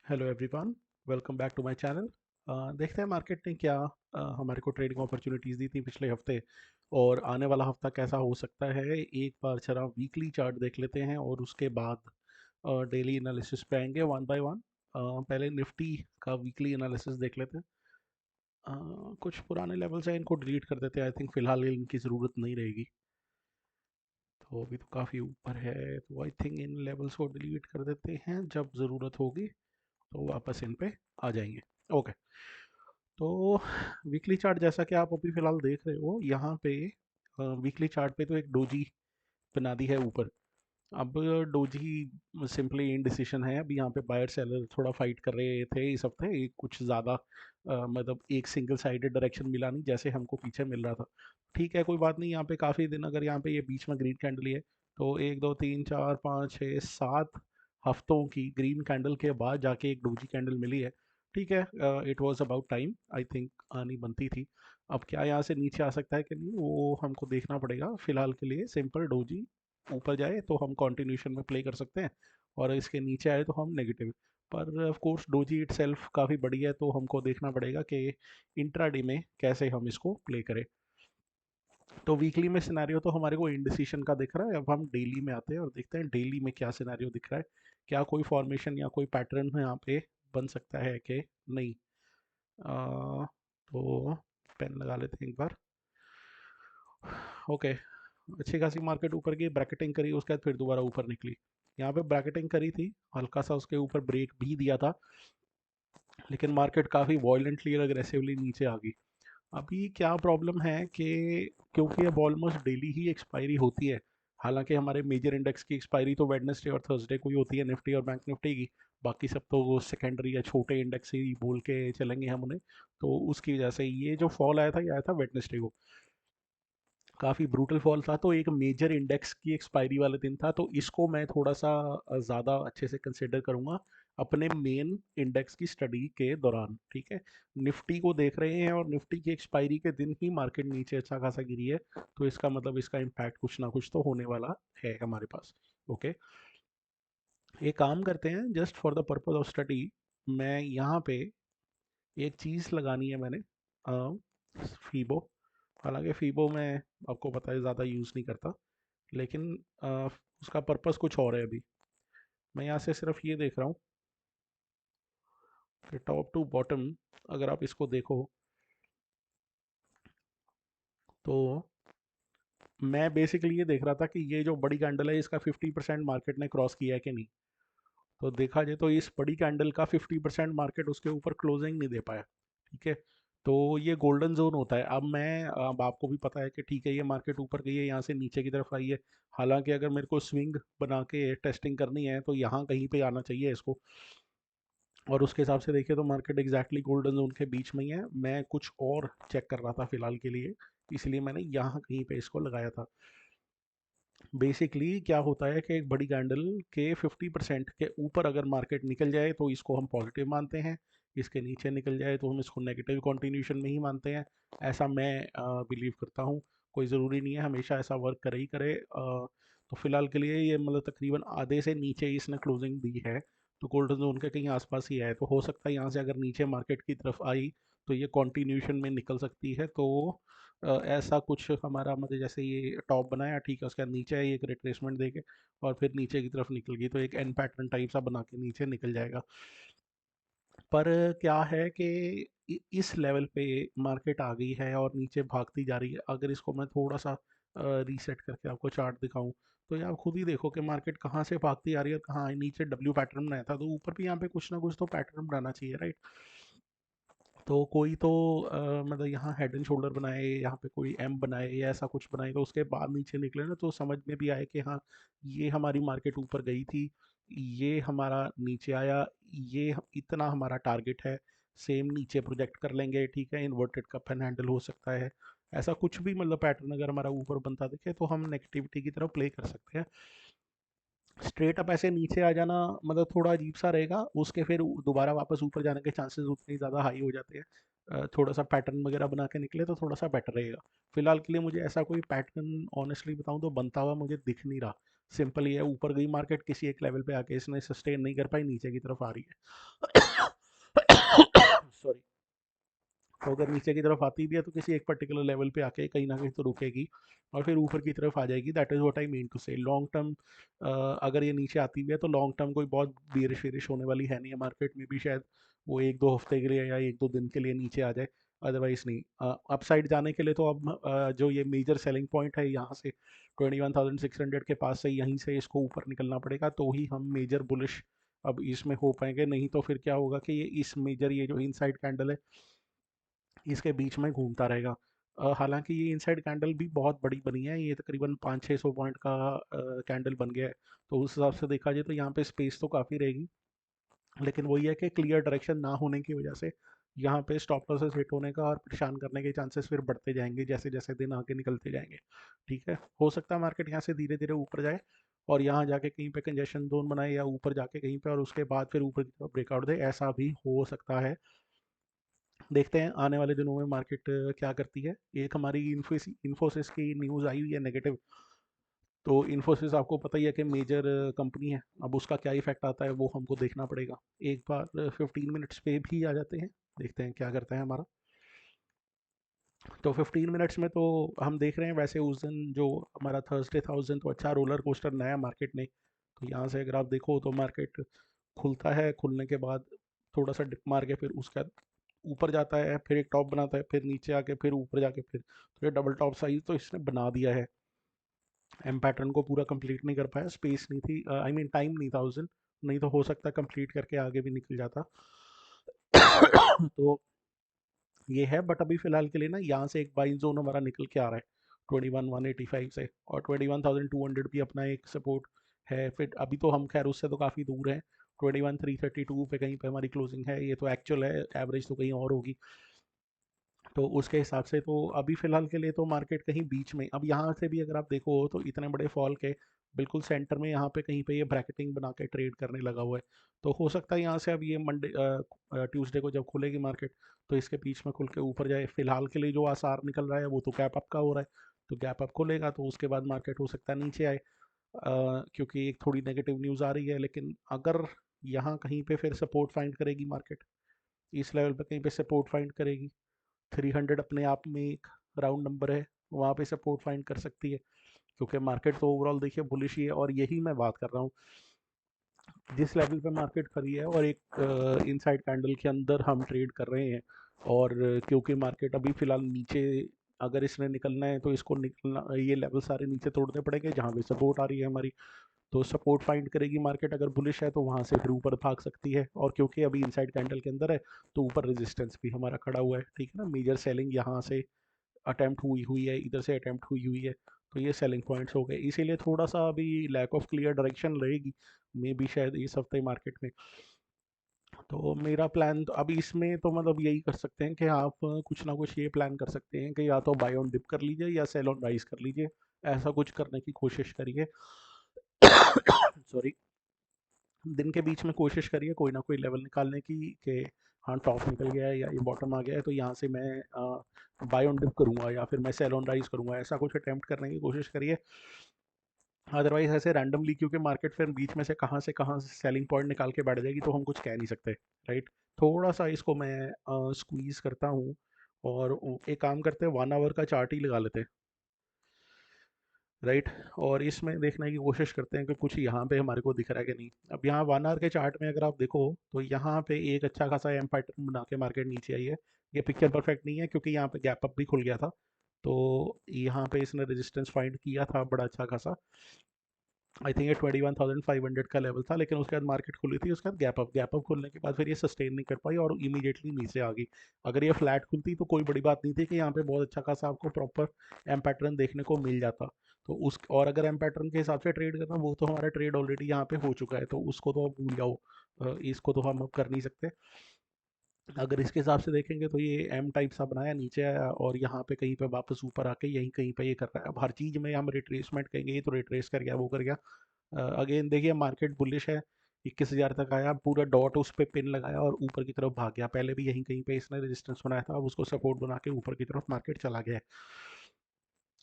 Hello everyone, welcome back to my channel. देखते हैं market ने क्या हमारे को ट्रेडिंग अपॉर्चुनिटीज़ दी थी पिछले हफ्ते और आने वाला हफ्ता कैसा हो सकता है। एक बार जरा वीकली चार्ट देख लेते हैं और उसके बाद डेली एनालिसिस पे आएंगे वन बाय वन। पहले निफ्टी का वीकली एनालिसिस देख लेते हैं। कुछ पुराने लेवल्स हैं, इनको डिलीट कर देते हैं। आई थिंक फ़िलहाल इनकी ज़रूरत नहीं रहेगी। तो अभी तो काफ़ी ऊपर है, तो आई थिंक इन लेवल्स को डिलीट कर देते हैं। जब ज़रूरत होगी तो वापस इन पे आ जाएंगे। ओके। तो वीकली चार्ट जैसा कि आप अभी फिलहाल देख रहे हो यहाँ पे, वीकली चार्ट पे तो एक डोजी बना दी है ऊपर। अब डोजी सिंपली इनडिसिशन है। अब यहाँ पे बायर सेलर थोड़ा फाइट कर रहे थे इस हफ्ते, कुछ ज़्यादा मतलब एक सिंगल साइडेड डायरेक्शन मिला नहीं जैसे हमको पीछे मिल रहा था। ठीक है, कोई बात नहीं। यहाँ पे काफ़ी दिन अगर यहाँ पे ये बीच में ग्रीन कैंडल ही है तो एक दो तीन चार पाँच छः सात हफ्तों की ग्रीन कैंडल के बाद जाके एक डोजी कैंडल मिली है। ठीक है, it was about time, I think आनी बनती थी। अब क्या यहाँ से नीचे आ सकता है कि नहीं वो हमको देखना पड़ेगा। फिलहाल के लिए सिंपल डोजी ऊपर जाए तो हम कंटिन्यूशन में प्ले कर सकते हैं और इसके नीचे आए तो हम नेगेटिव। पर ऑफ कोर्स डोजी इटसेल्फ काफ़ी बड़ी है तो हमको देखना पड़ेगा कि इंट्राडे में कैसे हम इसको प्ले करें। तो वीकली में सिनेरियो तो हमारे को इंडिसीशन का दिख रहा है। अब हम डेली में आते हैं और देखते हैं डेली में क्या सिनेरियो दिख रहा है। क्या कोई फॉर्मेशन या कोई पैटर्न यहाँ पे बन सकता है कि नहीं। तो पेन लगा लेते हैं एक बार। ओके। अच्छी खासी मार्केट ऊपर की ब्रैकेटिंग करी, उसके बाद फिर दोबारा ऊपर निकली। यहाँ पे ब्रैकेटिंग करी थी, हल्का सा उसके ऊपर ब्रेक भी दिया था, लेकिन मार्केट काफ़ी वॉयलेंटली और अग्रेसिवली नीचे आ गई। अभी क्या प्रॉब्लम है कि क्योंकि अब ऑलमोस्ट डेली ही एक्सपायरी होती है, हालांकि हमारे मेजर इंडेक्स की एक्सपायरी तो वेडनेसडे और थर्सडे को ही होती है, निफ्टी और बैंक निफ्टी की। बाकी सब तो वो सेकेंडरी या छोटे इंडेक्स ही बोल के चलेंगे हम उन्हें। तो उसकी वजह से ये जो फॉल आया था ये आया था वेडनेसडे को। काफ़ी ब्रूटल फॉल था, तो एक मेजर इंडेक्स की एक्सपायरी वाले दिन था, तो इसको मैं थोड़ा सा ज़्यादा अच्छे से कंसिडर करूँगा अपने मेन इंडेक्स की स्टडी के दौरान। ठीक है, निफ्टी को देख रहे हैं और निफ्टी की एक्सपायरी के दिन ही मार्केट नीचे अच्छा खासा गिरी है, तो इसका मतलब इसका इम्पैक्ट कुछ ना कुछ तो होने वाला है हमारे पास। ओके, ये काम करते हैं just for the purpose of study. मैं यहाँ पे एक चीज़ लगानी है मैंने, फीबो। हालांकि फीबो मैं, आपको पता है, ज़्यादा यूज़ नहीं करता, लेकिन उसका पर्पस कुछ और है। अभी मैं यहाँ से सिर्फ ये देख रहा हूँ कि टॉप टू बॉटम अगर आप इसको देखो तो मैं बेसिकली ये देख रहा था कि ये जो बड़ी कैंडल है इसका 50% मार्केट ने क्रॉस किया है कि नहीं। तो देखा जाए तो इस बड़ी कैंडल का 50% मार्केट उसके ऊपर क्लोजिंग नहीं दे पाया। ठीक है, तो ये गोल्डन जोन होता है। अब आपको भी पता है कि ठीक है, ये मार्केट ऊपर गई है, यहाँ से नीचे की तरफ आई है। हालांकि अगर मेरे को स्विंग बना के टेस्टिंग करनी है तो यहाँ कहीं पे आना चाहिए इसको। और उसके हिसाब से देखिए तो मार्केट एग्जैक्टली गोल्डन जोन के बीच में ही है। मैं कुछ और चेक कर रहा था फिलहाल के लिए, इसलिए मैंने यहाँ कहीं पे इसको लगाया था। बेसिकली क्या होता है कि एक बड़ी कैंडल के 50% के ऊपर अगर मार्केट निकल जाए तो इसको हम पॉजिटिव मानते हैं, इसके नीचे निकल जाए तो हम इसको नेगेटिव कंटिन्यूशन में ही मानते हैं। ऐसा मैं बिलीव करता हूँ। कोई ज़रूरी नहीं है हमेशा ऐसा वर्क करे ही करे। तो फिलहाल के लिए ये मतलब तकरीबन आधे से नीचे ही इसने क्लोजिंग दी है, तो गोल्डन जोन के कहीं आसपास ही है। तो हो सकता है यहाँ से अगर नीचे मार्केट की तरफ आई तो ये कंटिन्यूशन में निकल सकती है। तो ऐसा कुछ हमारा मतलब जैसे ये टॉप बनाया, ठीक है, उसके बाद नीचे है एक रिट्रेसमेंट देके और फिर नीचे की तरफ निकल गई, तो एक एन पैटर्न टाइप सा बना के नीचे निकल जाएगा। पर क्या है कि इस लेवल पे मार्केट आ गई है और नीचे भागती जा रही है। अगर इसको मैं थोड़ा सा रीसेट करके आपको चार्ट दिखाऊं तो ये आप खुद ही देखो कि मार्केट कहाँ से भागती आ रही है और कहाँ है। नीचे डब्ल्यू पैटर्न बनाया था तो ऊपर भी यहाँ पे कुछ ना कुछ तो पैटर्न बनाना चाहिए, राइट। तो कोई तो मतलब यहाँ हेड एंड शोल्डर बनाए, यहाँ पे कोई एम बनाए या ऐसा कुछ बनाए, तो उसके बाद नीचे निकले ना तो समझ में भी आए कि हाँ, ये हमारी मार्केट ऊपर गई थी, ये हमारा नीचे आया, ये इतना हमारा टारगेट है, सेम नीचे प्रोजेक्ट कर लेंगे। ठीक है, इन्वर्टेड कप एंड हैंडल हो सकता है। ऐसा कुछ भी मतलब पैटर्न अगर हमारा ऊपर बनता दिखे तो हम नेगेटिविटी की तरफ प्ले कर सकते हैं। स्ट्रेट अप ऐसे नीचे आ जाना मतलब थोड़ा अजीब सा रहेगा, उसके फिर दोबारा वापस ऊपर जाने के चांसेस उतने ही ज़्यादा हाई हो जाते हैं। थोड़ा सा पैटर्न वगैरह बना के निकले तो थोड़ा सा बेटर रहेगा। फिलहाल के लिए मुझे ऐसा कोई पैटर्न ऑनेस्टली बताऊं तो बनता हुआ मुझे दिख नहीं रहा। सिंपल ही है, ऊपर गई मार्केट किसी एक लेवल पे आके इसने सस्टेन नहीं कर पाई, नीचे की तरफ आ रही है। सॉरी। तो अगर नीचे की तरफ आती भी है तो किसी एक पर्टिकुलर लेवल पे आके कहीं ना कहीं तो रुकेगी और फिर ऊपर की तरफ आ जाएगी। That is what I mean to say. Long term अगर ये नीचे आती भी है तो लॉन्ग टर्म कोई बहुत बेरिश वेरिश होने वाली है नहीं है मार्केट में भी। शायद वो एक दो हफ्ते के लिए या एक दो दिन के लिए नीचे आ जाए, अदरवाइज नहीं। अपसाइड जाने के लिए तो अब जो ये मेजर सेलिंग पॉइंट है यहाँ से 21,600 के पास से, यहीं से इसको ऊपर निकलना पड़ेगा तो ही हम मेजर बुलिश अब इसमें हो पाएंगे। नहीं तो फिर क्या होगा कि ये इस मेजर ये जो इनसाइड कैंडल है इसके बीच में घूमता रहेगा। हालांकि ये इनसाइड कैंडल भी बहुत बड़ी बनी है, ये तकरीबन 500-600 पॉइंट का कैंडल बन गया है। तो उस हिसाब से देखा जाए तो यहाँ पे स्पेस तो काफ़ी रहेगी, लेकिन वही है कि क्लियर डायरेक्शन ना होने की वजह से यहाँ पे स्टॉप लॉसेस हिट होने का और परेशान करने के चांसेस फिर बढ़ते जाएंगे जैसे जैसे दिन आगे निकलते जाएंगे। ठीक है, हो सकता है मार्केट यहाँ से धीरे धीरे ऊपर जाए और यहाँ जाके कहीं पे कंजेशन जोन बनाए, या ऊपर जाके कहीं पे और उसके बाद फिर ऊपर की तरफ ब्रेकआउट दे, ऐसा भी हो सकता है। देखते हैं आने वाले दिनों में मार्केट क्या करती है। एक हमारी इन्फोसिस की न्यूज़ आई हुई है नेगेटिव। तो इन्फोसिस आपको पता ही है कि मेजर कंपनी है। अब उसका क्या इफेक्ट आता है वो हमको देखना पड़ेगा। एक बार 15 मिनट्स पे भी आ जाते हैं, देखते हैं क्या करता है हमारा। तो 15 मिनट्स में तो हम देख रहे हैं, वैसे उस दिन जो हमारा थर्सडे था उस दिन तो अच्छा रोलर कोस्टर नया मार्केट ने। तो यहाँ से अगर आप देखो तो मार्केट खुलता है, खुलने के बाद थोड़ा सा डिप मार के फिर उसका ऊपर जाता है, फिर एक टॉप बनाता है, फिर नीचे आके फिर ऊपर जाके फिर तो ये डबल टॉप साइज तो इसने बना दिया है। एम पैटर्न को पूरा कंप्लीट नहीं कर पाया, स्पेस नहीं थी, आई मीन टाइम नहीं था उस दिन। नहीं तो हो सकता कंप्लीट करके आगे भी निकल जाता। तो ये है, बट अभी फिलहाल के लिए ना यहाँ से एक बाइंग जोन हमारा निकल के आ रहा है 21,185 से, और 21,200 भी अपना एक सपोर्ट है। फिर अभी तो हम खैर उससे तो काफ़ी दूर हैं, 21,332 पे कहीं पे हमारी क्लोजिंग है। ये तो एक्चुअल है, एवरेज तो कहीं और होगी। तो उसके हिसाब से तो अभी फ़िलहाल के लिए तो मार्केट कहीं बीच में। अब यहाँ से भी अगर आप देखो तो इतने बड़े फॉल के बिल्कुल सेंटर में यहाँ पे कहीं पे ये ब्रैकेटिंग बना के ट्रेड करने लगा हुआ है। तो हो सकता है यहाँ से अब ये मंडे ट्यूसडे को जब खुलेगी मार्केट तो इसके बीच में खुल के ऊपर जाए। फिलहाल के लिए जो आसार निकल रहा है वो तो गैप अप का हो रहा है। तो गैप अप खुलेगा तो उसके बाद मार्केट हो सकता है नीचे आए, क्योंकि एक थोड़ी नेगेटिव न्यूज़ आ रही है। लेकिन अगर यहाँ कहीं पे फिर सपोर्ट फाइंड करेगी मार्केट, इस लेवल पे कहीं पे सपोर्ट फाइंड करेगी, 300 अपने आप में एक राउंड नंबर है, वहाँ पे सपोर्ट फाइंड कर सकती है। क्योंकि मार्केट तो ओवरऑल देखिए बुलिश ही है, और यही मैं बात कर रहा हूँ, जिस लेवल पे मार्केट खड़ी है और एक इनसाइड कैंडल के अंदर हम ट्रेड कर रहे हैं। और क्योंकि मार्केट अभी फ़िलहाल नीचे, अगर इसने निकलना है तो इसको निकलना, ये लेवल सारे नीचे तोड़ने पड़ेंगे जहाँ पे सपोर्ट आ रही है हमारी। तो सपोर्ट फाइंड करेगी मार्केट, अगर बुलिश है तो वहाँ से फिर ऊपर भाग सकती है। और क्योंकि अभी इनसाइड कैंडल के अंदर है तो ऊपर रेजिस्टेंस भी हमारा खड़ा हुआ है। ठीक है ना, मेजर सेलिंग यहाँ से अटेम्प्ट हुई हुई है, इधर से अटेम्प्ट हुई हुई है। तो ये सेलिंग पॉइंट्स हो गए, इसीलिए थोड़ा सा अभी लैक ऑफ क्लियर डायरेक्शन रहेगी मे बी शायद इस हफ्ते मार्केट में। तो मेरा प्लान तो अभी इसमें तो मतलब यही कर सकते हैं कि आप कुछ ना कुछ ये प्लान कर सकते हैं कि या तो बाय ऑन डिप कर लीजिए या सेल ऑन राइज कर लीजिए। ऐसा कुछ करने की कोशिश करिए। सॉरी। दिन के बीच में कोशिश करिए कोई ना कोई लेवल निकालने की कि हाँ टॉप निकल गया है या ये बॉटम आ गया है तो यहाँ से मैं बाय ऑन डिप करूँगा या फिर मैं सेल ऑन राइज करूँगा, ऐसा कुछ अटैम्प्ट करने की कोशिश करिए। अदरवाइज ऐसे रैंडमली, क्योंकि मार्केट फिर बीच में से कहाँ से सेलिंग पॉइंट निकाल के बैठ जाएगी तो हम कुछ कह नहीं सकते। राइट। थोड़ा सा इसको मैं स्क्वीज़ करता हूँ, और एक काम करते हैं 1 आवर का चार्ट ही लगा लेते हैं। राइट। और इसमें देखने की कोशिश करते हैं कि कुछ यहाँ पे हमारे को दिख रहा है कि नहीं। अब यहाँ 1 आवर के चार्ट में अगर आप देखो तो यहाँ पे एक अच्छा खासा एम पैटर्न बना के मार्केट नीचे आई है। ये पिक्चर परफेक्ट नहीं है क्योंकि यहाँ पे गैप अप भी खुल गया था। तो यहाँ पे इसने रेजिस्टेंस फाइंड किया था बड़ा अच्छा खासा। आई थिंक ये 21,500 का लेवल था, लेकिन उसके बाद मार्केट खुली थी, उसके बाद गैप अप खुलने के बाद फिर ये सस्टेन नहीं कर पाई और इमीडिएटली नीचे आ गई। अगर ये फ्लैट खुलती तो कोई बड़ी बात नहीं थी कि यहाँ पे बहुत अच्छा खासा आपको प्रॉपर एम पैटर्न देखने को मिल जाता। तो उस और अगर एम पैटर्न के हिसाब से ट्रेड करना, वो तो हमारा ट्रेड ऑलरेडी यहाँ पे हो चुका है तो उसको तो अब भूल जाओ। इसको तो हम अब कर नहीं सकते। अगर इसके हिसाब से देखेंगे तो ये एम टाइप सा बनाया, नीचे आया और यहाँ पे कहीं पे वापस ऊपर आके यहीं कहीं पे ये कर रहा है। अब हर चीज़ में हम रिट्रेसमेंट कहेंगे, ये तो रिट्रेस कर गया वो कर गया। अगेन देखिए मार्केट बुलिश है, 21,000 तक आया, पूरा डॉट उस पे पिन लगाया और ऊपर की तरफ भाग गया। पहले भी यहीं कहीं पे इसने रेजिस्टेंस बनाया था, अब उसको सपोर्ट बना के ऊपर की तरफ मार्केट चला गया है।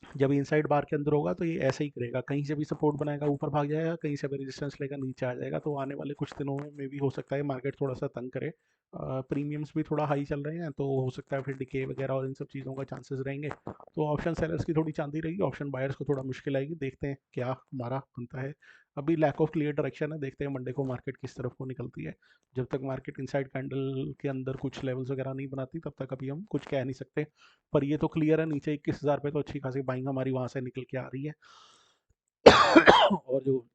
जब इनसाइड बार के अंदर होगा तो ये ऐसे ही करेगा, कहीं से भी सपोर्ट बनाएगा ऊपर भाग जाएगा, कहीं से भी रेजिस्टेंस लेगा नीचे आ जाएगा। तो आने वाले कुछ दिनों में भी हो सकता है मार्केट थोड़ा सा तंग करे। प्रीमियम्स भी थोड़ा हाई चल रहे हैं, तो हो सकता है फिर डिके वगैरह और इन सब चीज़ों का चांसेस रहेंगे। तो ऑप्शन सेलर्स की थोड़ी चांदी रहेगी, ऑप्शन बायर्स को थोड़ा मुश्किल आएगी। देखते हैं क्या हमारा बनता है। अभी लैक ऑफ क्लियर डायरेक्शन है, देखते हैं मंडे को मार्केट किस तरफ को निकलती है। जब तक मार्केट इनसाइड कैंडल के अंदर कुछ लेवल्स वगैरह नहीं बनाती तब तक अभी हम कुछ कह नहीं सकते। पर ये तो क्लियर है, नीचे 21,000 पे तो अच्छी खासी बाइंग हमारी वहां से निकल के आ रही है। और जो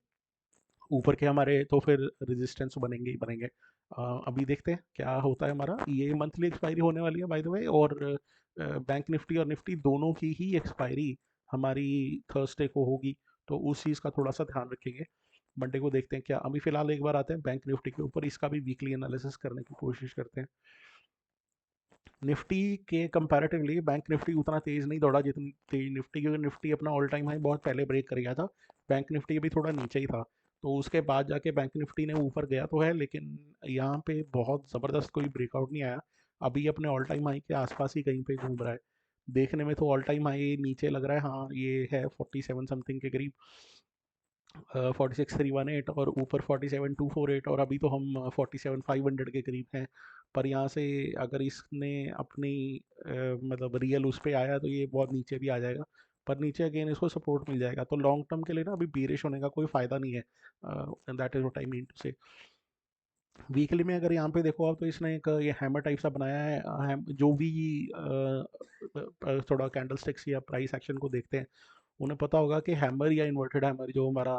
ऊपर के हमारे तो फिर रेजिस्टेंस बनेंगे ही बनेंगे। अभी देखते हैं क्या होता है हमारा। ये मंथली एक्सपायरी होने वाली है बाय द वे, और बैंक निफ्टी और निफ्टी दोनों की ही एक्सपायरी हमारी थर्सडे को होगी। तो उस चीज़ का थोड़ा सा ध्यान रखेंगे। मंडे को देखते हैं क्या। अभी फिलहाल एक बार आते हैं बैंक निफ्टी के ऊपर, इसका भी वीकली एनालिसिस करने की कोशिश करते हैं। निफ्टी के कंपैरेटिवली बैंक निफ्टी उतना तेज नहीं दौड़ा जितनी तेज निफ्टी, क्योंकि निफ्टी अपना ऑल टाइम हाई बहुत पहले ब्रेक कर गया था। बैंक निफ्टी अभी थोड़ा नीचे ही था। तो उसके बाद जाके बैंक निफ्टी ने ऊपर गया तो है, लेकिन यहाँ पे बहुत ज़बरदस्त कोई ब्रेकआउट नहीं आया। अभी अपने ऑल टाइम हाई के आसपास ही कहीं पे घूम रहा है। देखने में तो ऑल टाइम हाई नीचे लग रहा है, हाँ ये है 47 समथिंग के करीब, 46,318, और ऊपर 47,248, और अभी तो हम 47,500 के करीब हैं। पर यहाँ से अगर इसने अपनी मतलब रियल उस पे आया तो ये बहुत नीचे भी आ जाएगा। पर नीचे अगेन इसको सपोर्ट मिल जाएगा, तो लॉन्ग टर्म के लिए ना अभी बीरिश होने का कोई फ़ायदा नहीं है। That is what I mean to say. Weekly में अगर यहाँ पे देखो आप, तो इसने एक ये हैमर टाइप सा बनाया है। जो भी थोड़ा कैंडल स्टिक्स या प्राइस एक्शन को देखते हैं, उन्हें पता होगा कि हैमर या इन्वर्टेड हैमर जो हमारा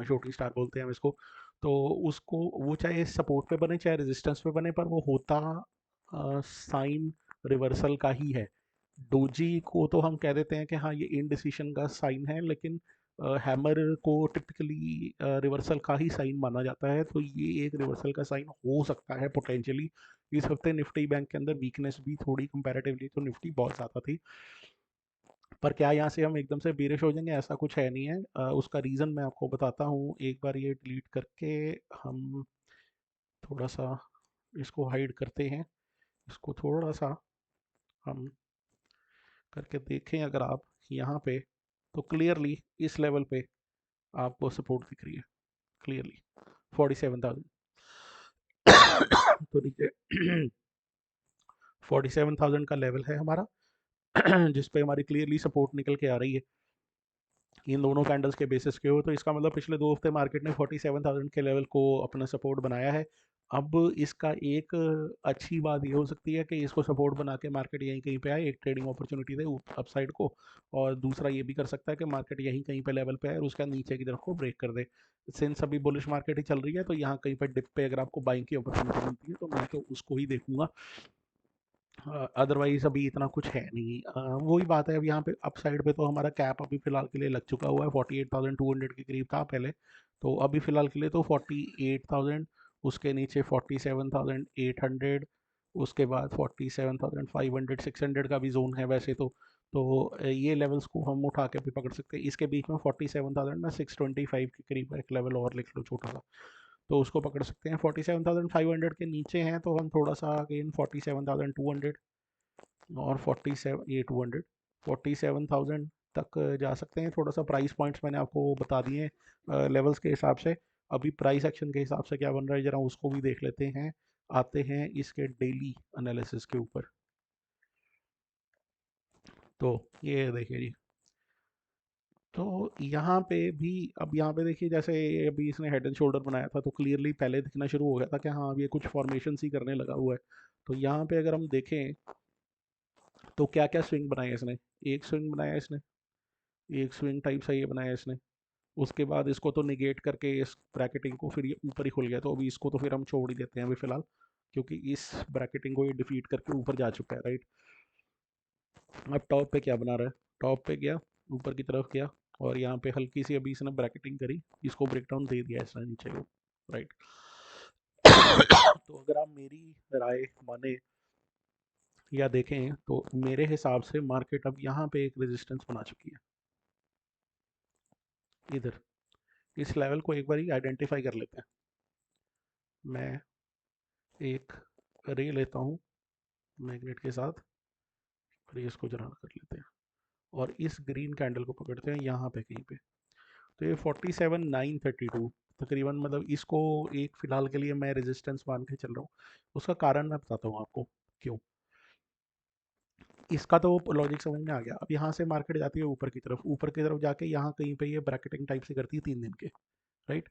शूटिंग स्टार बोलते हैं हम इसको, तो उसको वो चाहे सपोर्ट पे बने चाहे रेजिस्टेंस पे बने, पर वो होता साइन रिवर्सल का ही है। डोजी को तो हम कह देते हैं कि हाँ ये इनडिसीशन का साइन है, लेकिन हैमर को टिपिकली रिवर्सल का ही साइन माना जाता है। तो ये एक रिवर्सल का साइन हो सकता है पोटेंशियली। इस हफ्ते निफ्टी बैंक के अंदर वीकनेस भी थोड़ी कंपैरेटिवली तो निफ्टी बहुत ज़्यादा थी। पर क्या यहाँ से हम एकदम से बेरिश हो जाएंगे, ऐसा कुछ है नहीं है। उसका रीज़न मैं आपको बताता हूँ। एक बार ये डिलीट करके हम थोड़ा सा इसको हाइड करते हैं। इसको थोड़ा सा हम करके देखें अगर आप यहाँ पे, तो क्लियरली इस लेवल पे आपको सपोर्ट दिख रही है क्लियरली 47,000। तो नीचे 47,000 का लेवल है हमारा, जिस पे हमारी क्लियरली सपोर्ट निकल के आ रही है इन दोनों कैंडल्स के बेसिस के हो। तो इसका मतलब पिछले 2 हफ्ते मार्केट ने 47,000 के लेवल को अपना सपोर्ट बनाया है। अब इसका एक अच्छी बात ये हो सकती है कि इसको सपोर्ट बना के मार्केट यहीं कहीं पे आए, एक ट्रेडिंग अपॉर्चुनिटी दे अपसाइड को। और दूसरा ये भी कर सकता है कि मार्केट यहीं कहीं पे लेवल पे आए और उसके बाद नीचे की तरफ को ब्रेक कर दे। सिंस अभी बुलिश मार्केट ही चल रही है, तो यहाँ कहीं पर डिप पे अगर आपको बाइंग की अपॉर्चुनिटी मिलती है तो मैं तो उसको ही देखूंगा। अदरवाइज अभी इतना कुछ है नहीं। वही बात है, अब यहाँ पे अप साइड पे तो हमारा कैप अभी फिलहाल के लिए लग चुका हुआ है, 48,200 के करीब था पहले। तो अभी फिलहाल के लिए तो 48,000, उसके नीचे 47,800, उसके बाद 47,500 600 का भी जोन है वैसे तो ये लेवल्स को हम उठा के भी पकड़ सकते हैं। इसके बीच में 47,000 ना 625 के करीब एक लेवल और लिख लो छोटा सा, तो उसको पकड़ सकते हैं। 47,500 के नीचे हैं तो हम थोड़ा सा अगेन 47,200 और 47,000 तक जा सकते हैं। थोड़ा सा प्राइस पॉइंट्स मैंने आपको बता दिए लेवल्स के हिसाब से। अभी प्राइस एक्शन के हिसाब से क्या बन रहा है जरा उसको भी देख लेते हैं। आते हैं इसके डेली एनालिसिस के ऊपर। तो ये देखिए जी, तो यहाँ पे भी, अब यहाँ पे देखिए जैसे अभी इसने हेड एंड शोल्डर बनाया था तो क्लियरली पहले दिखना शुरू हो गया था कि हाँ अब ये कुछ फॉर्मेशन ही करने लगा हुआ है। तो यहाँ पे अगर हम देखें तो क्या क्या स्विंग बनाया इसने। एक स्विंग बनाया इसने, एक स्विंग टाइप सा ये बनाया इसने। उसके बाद इसको तो निगेट करके इस ब्रैकेटिंग को फिर ये ऊपर ही खुल गया, तो अभी इसको तो फिर हम छोड़ ही देते हैं अभी फिलहाल, क्योंकि इस ब्रैकेटिंग को ये डिफीट करके ऊपर जा चुका है, राइट। अब टॉप पे क्या बना रहा है, टॉप पे गया, ऊपर की तरफ गया, और यहाँ पे हल्की सी अभी इसने ब्रैकेटिंग करी, इसको ब्रेकडाउन दे दिया इसने नीचे को, राइट। तो अगर आप मेरी राय माने या देखें तो मेरे हिसाब से मार्केट अब यहाँ पे एक रेजिस्टेंस बना चुकी है इधर। इस लेवल को एक बार ही आइडेंटिफाई कर लेते हैं। मैं एक रे लेता हूँ मैग्नेट के साथ, और ये इसको जरा कर लेते हैं। और इस ग्रीन कैंडल को पकड़ते हैं यहाँ पे कहीं पे। तो ये 47,932 तकरीबन, मतलब इसको एक फ़िलहाल के लिए मैं रेजिस्टेंस मान के चल रहा हूँ। उसका कारण मैं बताता हूँ आपको क्यों। इसका तो लॉजिक समझ में आ गया। अब यहाँ से मार्केट जाती है ऊपर की तरफ जाके यहाँ कहीं पे ये ब्रैकेटिंग टाइप से करती है 3 दिन के, राइट।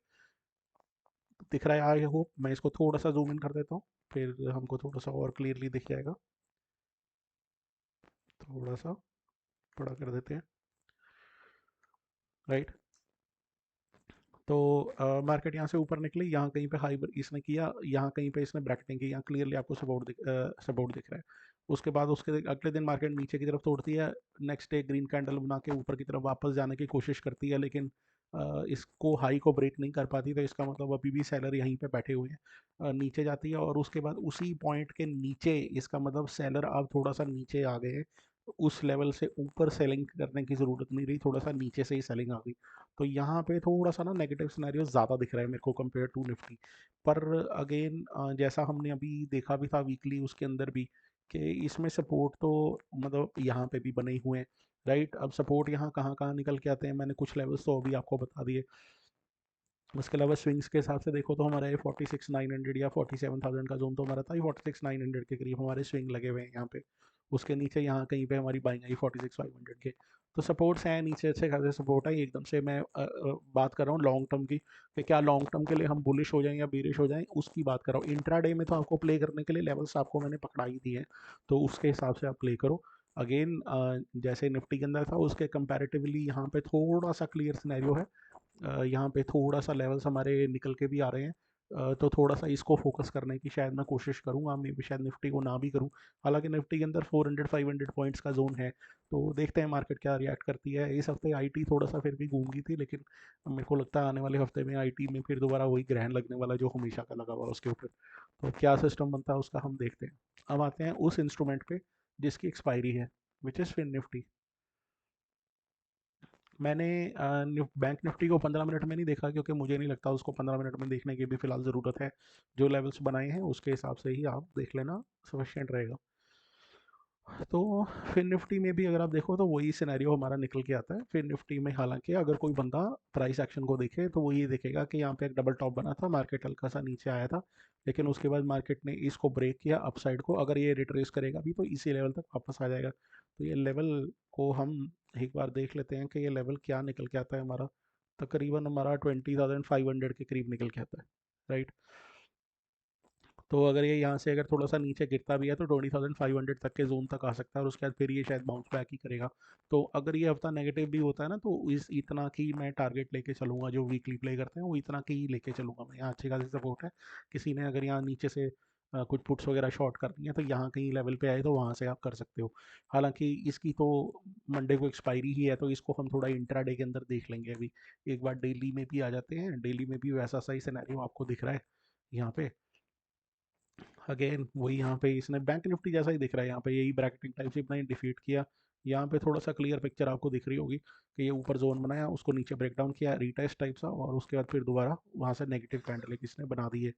दिख रहा है आई होप। मैं इसको थोड़ा सा जूम इन कर देता हूँ, फिर हमको थोड़ा सा और क्लियरली दिख जाएगा। थोड़ा सा बड़ा कर देते हैं, राइट। तो मार्केट यहाँ से ऊपर निकली, यहाँ कहीं पे हाई इसने किया, यहाँ कहीं पे इसने ब्रैकेटिंग की, यहाँ क्लियरली आपको सपोर्ट दिख रहा है। उसके बाद उसके अगले दिन मार्केट नीचे की तरफ तोड़ती है। नेक्स्ट डे ग्रीन कैंडल बना के ऊपर की तरफ वापस जाने की कोशिश करती है, लेकिन इसको हाई को ब्रेक नहीं कर पाती। तो इसका मतलब अभी भी सेलर यहीं पे बैठे हुए हैं। नीचे जाती है और उसके बाद उसी पॉइंट के नीचे, इसका मतलब सेलर अब थोड़ा सा नीचे आ गए हैं। उस लेवल से ऊपर सेलिंग करने की ज़रूरत नहीं रही, थोड़ा सा नीचे से ही सेलिंग आ गई। तो यहाँ पे थोड़ा सा ना नेगेटिव सिनेरियो ज़्यादा दिख रहा है मेरे को कंपेयर टू निफ्टी। पर अगेन जैसा हमने अभी देखा भी था वीकली उसके अंदर भी, कि इसमें सपोर्ट तो मतलब यहाँ पे भी बने ही हुए हैं, राइट। अब सपोर्ट यहाँ कहाँ कहाँ निकल के आते हैं, मैंने कुछ लेवल्स तो अभी आपको बता दिए। उसके अलावा स्विंग्स के हिसाब से देखो तो हमारा ये 46,900 या 47,000 का जोन तो हमारा था ही, 46,900 के करीब हमारे स्विंग लगे हुए हैं यहाँ पे। उसके नीचे यहाँ कहीं पे हमारी बाइंग आई 46,500 के। तो सपोर्ट्स हैं नीचे, अच्छे खासे सपोर्ट है। एकदम से मैं बात कर रहा हूँ लॉन्ग टर्म की, कि क्या लॉन्ग टर्म के लिए हम बुलिश हो जाएं या बीरिश हो जाएं, उसकी बात कर रहा हूँ। इंट्राडे में तो आपको प्ले करने के लिए लेवल्स आपको मैंने पकड़ा ही दिए हैं, तो उसके हिसाब से आप प्ले करो। अगेन जैसे निफ्टी के अंदर था उसके कंपैरेटिवली यहाँ पे थोड़ा सा क्लियर सिनेरियो है। यहाँ पे थोड़ा सा लेवल्स हमारे निकल के भी आ रहे हैं। तो थोड़ा सा इसको फोकस करने की शायद मैं कोशिश करूँगा, मे भी शायद निफ्टी को ना भी करूँ। हालांकि निफ्टी के अंदर 400-500 पॉइंट्स का जोन है। तो देखते हैं मार्केट क्या रिएक्ट करती है। इस हफ्ते आईटी थोड़ा सा फिर भी घूम गई थी, लेकिन मेरे को लगता है आने वाले हफ्ते में आईटी में फिर दोबारा वही ग्रहण लगने वाला जो हमेशा का लगा हुआ उसके ऊपर। तो क्या सिस्टम बनता है उसका हम देखते हैं। अब आते हैं उस इंस्ट्रूमेंट पे जिसकी एक्सपायरी है, विच इज़ फिर निफ्टी। मैंने बैंक निफ्टी को 15 मिनट में नहीं देखा, क्योंकि मुझे नहीं लगता उसको 15 मिनट में देखने की भी फिलहाल ज़रूरत है। जो लेवल्स बनाए हैं उसके हिसाब से ही आप देख लेना, सफिशिएंट रहेगा। तो फिर निफ्टी में भी अगर आप देखो तो वही सिनेरियो हमारा निकल के आता है। फिर निफ्टी में हालांकि अगर कोई बंदा प्राइस एक्शन को देखे तो वो ये देखेगा कि यहाँ पे एक डबल टॉप बना था, मार्केट हल्का सा नीचे आया था, लेकिन उसके बाद मार्केट ने इसको ब्रेक किया अपसाइड को। अगर ये रिट्रेस करेगा भी तो इसी लेवल तक वापस आ जाएगा। तो ये लेवल को हम एक बार देख लेते हैं कि ये लेवल क्या निकल के आता है हमारा। तकरीबन हमारा 20,500 के करीब निकल के आता है, राइट। तो अगर ये यहाँ से अगर थोड़ा सा नीचे गिरता भी है तो 20,500 तक के जोन तक आ सकता है, और उसके बाद फिर ये शायद बाउंस बैक ही करेगा। तो अगर ये हफ्ता नेगेटिव भी होता है ना, तो इस इतना की मैं टारगेट लेके चलूंगा। जो वीकली प्ले करते हैं वो इतना की ही लेके चलूंगा मैं। यहाँ अच्छी खासी सपोर्ट है। किसी ने अगर यहाँ नीचे से कुछ पुट्स वगैरह शॉर्ट करनी है तो यहाँ कहीं लेवल पे आए तो वहाँ से आप कर सकते हो। हालांकि इसकी तो मंडे को एक्सपायरी ही है, तो इसको हम थोड़ा इंट्राडे के अंदर देख लेंगे अभी। एक बार डेली में भी आ जाते हैं। डेली में भी वैसा सही सिनेरियो आपको दिख रहा है यहाँ पे। अगेन वही यहाँ पे इसने बैंक निफ्टी जैसा ही दिख रहा है, यहाँ पे यही ब्रैकेटिंग टाइप से इतना ही डिफीट किया। यहाँ पे थोड़ा सा क्लियर पिक्चर आपको दिख रही होगी कि ये ऊपर जोन बनाया, उसको नीचे ब्रेक डाउन किया रीटेस्ट टाइप सा, और उसके बाद फिर दोबारा वहाँ से नेगेटिव कैंडल एक इसने बना दी है।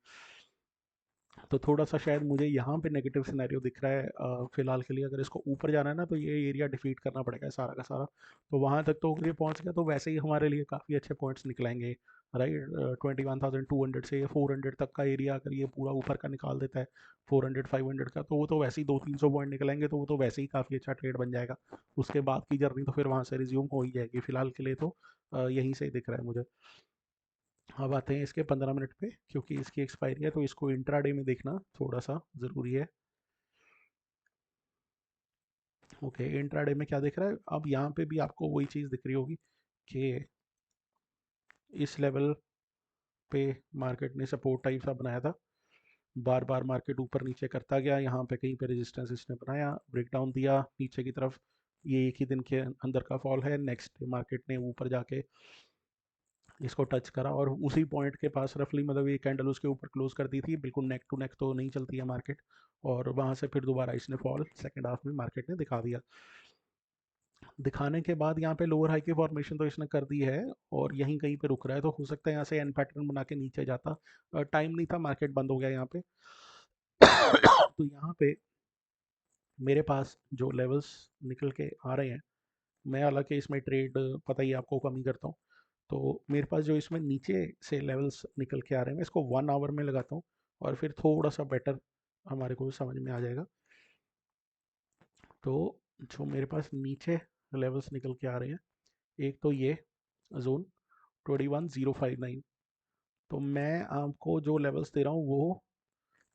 तो थोड़ा सा शायद मुझे यहाँ पे नेगेटिव सिनेरियो दिख रहा है फिलहाल के लिए। अगर इसको ऊपर जाना है ना तो ये एरिया डिफीट करना पड़ेगा सारा का सारा। तो वहाँ तक तो अगर ये पहुँच गया तो वैसे ही हमारे लिए काफ़ी अच्छे पॉइंट्स निकलेंगे, राइट। 21,200 से 400 तक का एरिया अगर ये पूरा ऊपर का निकाल देता है, 400-500 का, तो वो तो वैसे ही 200-300 पॉइंट निकलेंगे, तो वो तो वैसे ही काफ़ी अच्छा ट्रेड बन जाएगा। उसके बाद की जर्नी तो फिर वहाँ से रिज्यूम हो ही जाएगी। फिलहाल के लिए तो यहीं से ही दिख रहा है मुझे। अब आते हैं इसके 15 मिनट पे, क्योंकि इसकी एक्सपायरी है तो इसको इंट्राडे में देखना थोड़ा सा ज़रूरी है। ओके, इंट्राडे में क्या दिख रहा है अब यहाँ पे भी आपको वही चीज़ दिख रही होगी कि इस लेवल पे मार्केट ने सपोर्ट टाइप सा बनाया था। बार बार मार्केट ऊपर नीचे करता गया, यहाँ पे कहीं पे रेजिस्टेंस इसने बनाया, ब्रेकडाउन दिया नीचे की तरफ। ये एक ही दिन के अंदर का फॉल है। नेक्स्ट मार्केट ने ऊपर जाके इसको टच करा, और उसी पॉइंट के पास रफली मतलब ये कैंडल उसके ऊपर क्लोज कर दी थी। बिल्कुल नेक टू नेक तो नहीं चलती है मार्केट। और वहाँ से फिर दोबारा इसने फॉल सेकेंड हाफ में मार्केट ने दिखा दिया। दिखाने के बाद यहाँ पे लोअर हाई की फॉर्मेशन तो इसने कर दी है, और यहीं कहीं पे रुक रहा है। तो हो सकता है यहाँ से एन पैटर्न बना के नीचे जाता। टाइम नहीं था, मार्केट बंद हो गया यहाँ पे। तो यहाँ पे मेरे पास जो लेवल्स निकल के आ रहे हैं मैं हालांकि इसमें ट्रेड पता ही है आपको कम ही करता हूँ। तो मेरे पास जो इसमें नीचे से लेवल्स निकल के आ रहे हैं, मैं इसको 1 आवर में लगाता हूँ और फिर थोड़ा सा बेटर हमारे को समझ में आ जाएगा। तो जो मेरे पास नीचे लेवल्स निकल के आ रहे हैं, एक तो ये जोन 21059। तो मैं आपको जो लेवल्स दे रहा हूँ वो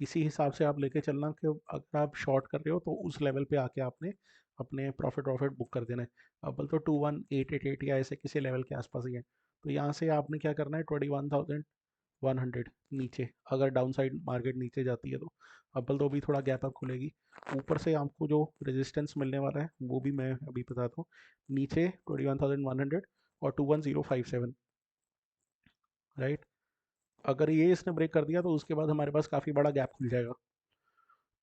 इसी हिसाब से आप लेके चलना कि अगर आप शॉर्ट कर रहे हो तो उस लेवल पे आके आपने अपने प्रॉफिट वॉफिट बुक कर देना है। अव्वल तो 21888 या ऐसे किसी लेवल के आसपास ही है। तो यहाँ से आपने क्या करना है, 21100 नीचे, अगर डाउन साइड मार्केट नीचे जाती है तो अव्वल तो अभी थोड़ा गैप अप खुलेगी। ऊपर से आपको जो रेजिस्टेंस मिलने वाला है वो भी मैं अभी बताता हूँ। नीचे 21100 और 21057, राइट। अगर ये इसने ब्रेक कर दिया तो उसके बाद हमारे पास काफ़ी बड़ा गैप खुल जाएगा।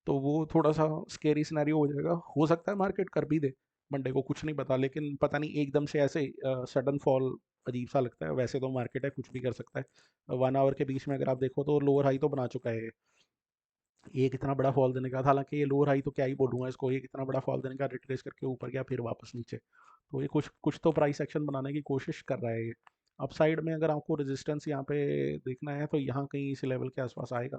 तो वो थोड़ा सा स्केरी सिनेरियो हो जाएगा। हो सकता है मार्केट कर भी दे मंडे को, कुछ नहीं पता, लेकिन पता नहीं एकदम से ऐसे सडन फॉल अजीब सा लगता है। वैसे तो मार्केट है, कुछ भी कर सकता है। 1 आवर के बीच में अगर आप देखो तो लोअर हाई तो बना चुका है ये कितना बड़ा फॉल देने का। हालांकि ये लोअर हाई तो क्या ही बोलूँगा इसको, ये कितना बड़ा फॉल देने का, रिट्रेस करके ऊपर गया फिर वापस नीचे। तो ये कुछ कुछ तो प्राइस एक्शन बनाने की कोशिश कर रहा है ये। अप साइड में अगर आपको रेजिस्टेंस यहाँ पे देखना है तो यहाँ कहीं इस लेवल के आसपास आएगा।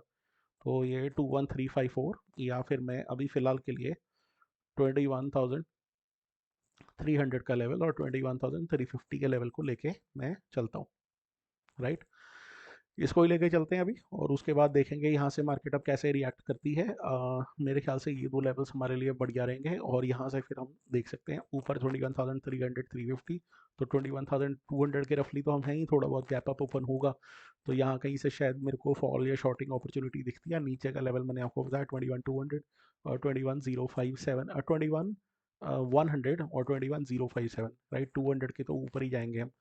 तो ये 21354, या फिर मैं अभी फ़िलहाल के लिए 21300 का लेवल और 21350 के लेवल को लेके मैं चलता हूँ, राइट। इसको ही लेके चलते हैं अभी, और उसके बाद देखेंगे यहाँ से मार्केट अब कैसे रिएक्ट करती है। मेरे ख्याल से ये दो लेवल्स हमारे लिए बढ़िया रहेंगे, और यहाँ से फिर हम देख सकते हैं ऊपर 21300 350। तो 21200 के रफली तो हम हैं ही, थोड़ा बहुत गैप अप ओपन होगा तो यहाँ कहीं से शायद मेरे को फॉल या शॉर्टिंग अपॉर्चुनिटी दिखती है। नीचे का लेवल मैंने आपको बताया 21200 और 21057, 21100 और 21057, राइट। 200 के तो ऊपर ही जाएंगे हम।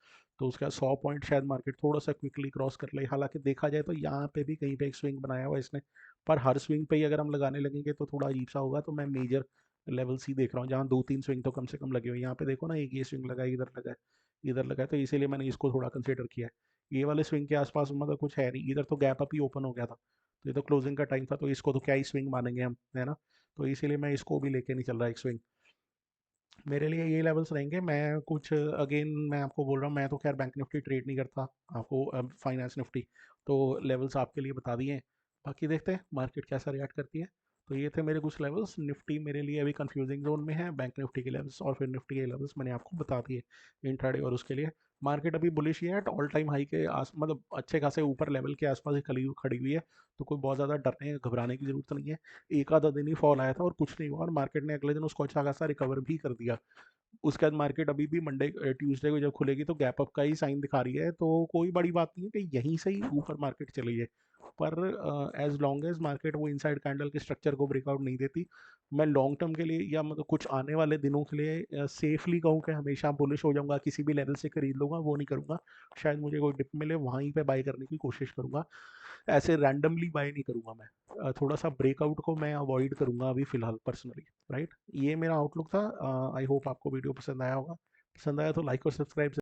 तो उसका 100 पॉइंट शायद मार्केट थोड़ा सा क्विकली क्रॉस कर ले। हालांकि देखा जाए तो यहाँ पे भी कहीं पे एक स्विंग बनाया हुआ है इसने, पर हर स्विंग पे ही अगर हम लगाने लगेंगे तो थोड़ा अजीब सा होगा। तो मैं मेजर लेवल्स ही देख रहा हूँ जहाँ 2-3 स्विंग तो कम से कम लगे हुए हैं। यहाँ पे देखो ना, एक ये स्विंग लगा है, इधर लगा है, इधर लगा है, तो इसीलिए मैंने इसको थोड़ा कंसिडर किया है। ये वाले स्विंग के आसपास मतलब कुछ है नहीं, इधर तो गैप अप ही ओपन हो गया था, तो ये तो क्लोजिंग का टाइम था, तो इसको तो क्या ही स्विंग मानेंगे हम, है ना। तो इसीलिए मैं इसको भी लेके नहीं चल रहा एक स्विंग। मेरे लिए ये लेवल्स रहेंगे। मैं कुछ अगेन मैं आपको बोल रहा हूँ, मैं तो खैर बैंक निफ्टी ट्रेड नहीं करता, आपको फाइनेंस निफ्टी तो लेवल्स आपके लिए बता दिए हैं। बाकी देखते हैं मार्केट कैसा रिएक्ट करती है। तो ये थे मेरे कुछ लेवल्स। निफ्टी मेरे लिए अभी कंफ्यूजिंग जोन में है, बैंक निफ्टी के लेवल्स और फिर निफ्टी के लेवल्स मैंने आपको बता दिए इंट्राडे और उसके लिए। मार्केट अभी बुलिश ही है, ऑल टाइम हाई के आस मतलब अच्छे खासे ऊपर लेवल के आसपास ही खड़ी खड़ी हुई है। तो कोई बहुत ज़्यादा डरने घबराने की ज़रूरत नहीं है। एक आधा दिन ही फॉल आया था और कुछ नहीं हुआ, और मार्केट ने अगले दिन उसको अच्छा खासा रिकवर भी कर दिया। उसके बाद मार्केट अभी भी मंडे ट्यूसडे को जब खुलेगी तो गैप अप का ही साइन दिखा रही है। तो कोई बड़ी बात नहीं है कि यहीं से ही ऊपर मार्केट चली है। पर एज लॉन्ग एज मार्केट वो इनसाइड कैंडल के स्ट्रक्चर को ब्रेकआउट नहीं देती, मैं लॉन्ग टर्म के लिए या मतलब कुछ आने वाले दिनों के लिए सेफली कहूँ कि हमेशा बुलिश हो जाऊंगा, किसी भी लेवल से खरीद लूंगा, वो नहीं करूंगा। शायद मुझे कोई डिप मिले वहीं पे बाई करने की कोशिश करूंगा, ऐसे रैंडमली बाय नहीं करूंगा मैं। थोड़ा सा ब्रेकआउट को मैं अवॉइड करूंगा अभी फिलहाल पर्सनली, राइट। ये मेरा आउटलुक था। आई होप आपको वीडियो पसंद आया होगा। पसंद आया तो लाइक और सब्सक्राइब